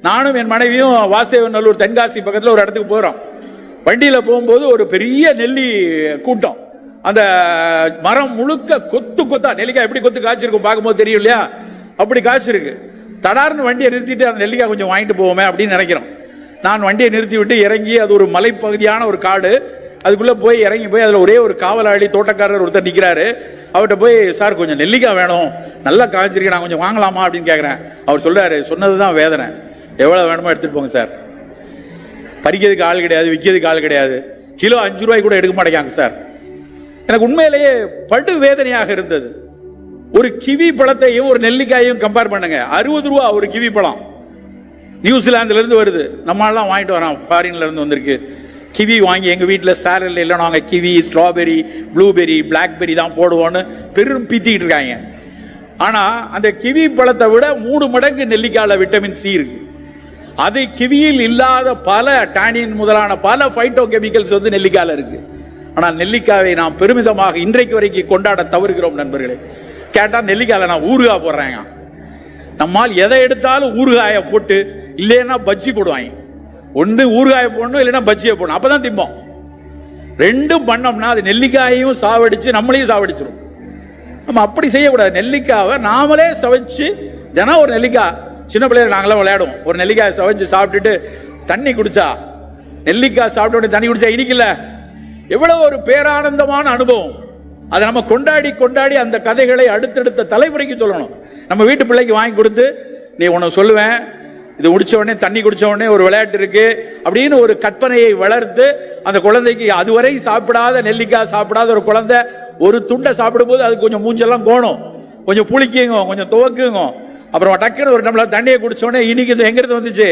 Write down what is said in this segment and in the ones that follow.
நானும் என் மனைவியும் வாசுதேவநல்லூர் தென்காசி பக்கத்தில் ஒரு இடத்துக்கு போகிறோம். வண்டியில் போகும்போது ஒரு பெரிய நெல்லி கூட்டம். அந்த மரம் முழுக்க கொத்து கொத்தா நெல்லிக்காய் எப்படி கொத்து காய்ச்சிருக்கும் பார்க்கும்போது தெரியும் இல்லையா, அப்படி காய்ச்சிருக்கு. தடார்னு வண்டியை நிறுத்திட்டு அந்த நெல்லிக்காய் கொஞ்சம் வாங்கிட்டு போவோமே அப்படின்னு நினைக்கிறோம். நான் வண்டியை நிறுத்தி விட்டு இறங்கி, அது ஒரு மலைப்பகுதியான ஒரு காடு, அதுக்குள்ளே போய் இறங்கி போய் அதில் ஒரே ஒரு காவலாளி தோட்டக்காரர் ஒருத்தர் நிற்கிறாரு. அவர்கிட்ட போய், சார் கொஞ்சம் நெல்லிக்காய் வேணும், நல்லா காய்ச்சிருக்கு, நான் கொஞ்சம் வாங்கலாமா அப்படின்னு கேட்குறேன். அவர் சொல்றாரு, சொன்னது தான் வேதனை, எவ்வளோ வேணுமோ எடுத்துகிட்டு போங்க சார். பறிக்கிறதுக்கு ஆள் கிடையாது, விற்கிறதுக்கு ஆள் கிடையாது, கிலோ 5 ரூபாய் கூட எடுக்க மாட்டேங்காங்க சார். எனக்கு உண்மையிலேயே படு வேதனையாக இருந்தது. ஒரு கிவி பழத்தையும் ஒரு நெல்லிக்காயையும் கம்பேர் பண்ணுங்க. 60 ரூபா ஒரு கிவி பழம், நியூசிலாந்துல இருந்து வருது. நம்மளாம் வாங்கிட்டு வரோம், ஃபாரின்ல இருந்து வந்திருக்கு. கிவி வாங்கி எங்க வீட்டில் சேலட்ல எல்லாம் நாங்கள் கிவி, ஸ்ட்ராபெரி, ப்ளூபெரி, பிளாக்பெரி தான் போடுவோன்னு பெரும் பீத்திக்கிட்டு இருக்காங்க. ஆனா அந்த கிவி பழத்தை விட 3 மடங்கு நெல்லிக்காயில விட்டமின் சி இருக்கு. அது கிவியில் இல்லாத பல டானின் முதலான பல பைட்டோ கெமிக்கல்ஸ் வந்து நெல்லிக்காயில இருக்கு. ஆனால் நெல்லிக்காயை நாம் பெருமிதமாக இன்றைக்கு வரைக்கும் கொண்டாட தவறுகிறோம் நண்பர்களே. கேட்டா நெல்லிக்காயில நான் ஊறுகாய் போடுறேங்க. நம்மால் எதை எடுத்தாலும் ஊறுகாயை போட்டு, இல்லைன்னா பஜ்ஜி போடுவாங்க. ஒன்று ஊறுகாயை போடணும், இல்லைன்னா பஜ்ஜியை போடணும், அப்பதான் திம்போம். ரெண்டும் பண்ணோம்னா அது நெல்லிக்காயையும் சாவடிச்சு நம்மளையும் சாவடிச்சிடும். நம்ம அப்படி செய்யக்கூடாது. நெல்லிக்காவை நாமளே சவைச்சு, தினம் ஒரு நெல்லிக்காய், சின்ன பிள்ளைங்க நாங்களாம் விளையாடுவோம், ஒரு நெல்லிக்காயை சவைச்சு சாப்பிட்டுட்டு தண்ணி குடிச்சா, நெல்லிக்காய் சாப்பிட்ட உடனே தண்ணி குடிச்சா இனிக்கல, எவ்வளவு ஒரு பேரானந்தமான அனுபவம். அதை நம்ம கொண்டாடி கொண்டாடி அந்த கதைகளை அடுத்தடுத்த தலைமுறைக்கு சொல்லணும். நம்ம வீட்டு பிள்ளைக்கு வாங்கி கொடுத்து, நீ உனக்கு சொல்லுவேன், இது முடிச்ச உடனே தண்ணி குடிச்ச உடனே ஒரு விளையாட்டு இருக்கு அப்படின்னு ஒரு கற்பனையை வளர்த்து, அந்த குழந்தைக்கு அதுவரை சாப்பிடாத நெல்லிக்காய் சாப்பிடாத ஒரு குழந்தை ஒரு துண்டை சாப்பிடும் போது அது கொஞ்சம் மூஞ்செல்லாம் கோணும், கொஞ்சம் புளிக்குங்க, கொஞ்சம் துவக்குங்க, அப்புறம் டக்குன்னு ஒரு டம்ளர் தண்ணியை குடிச்ச உடனே இன்னைக்கு எங்கிருந்து வந்துச்சு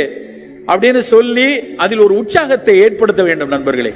அப்படின்னு சொல்லி அதில் ஒரு உற்சாகத்தை ஏற்படுத்த வேண்டும் நண்பர்களே.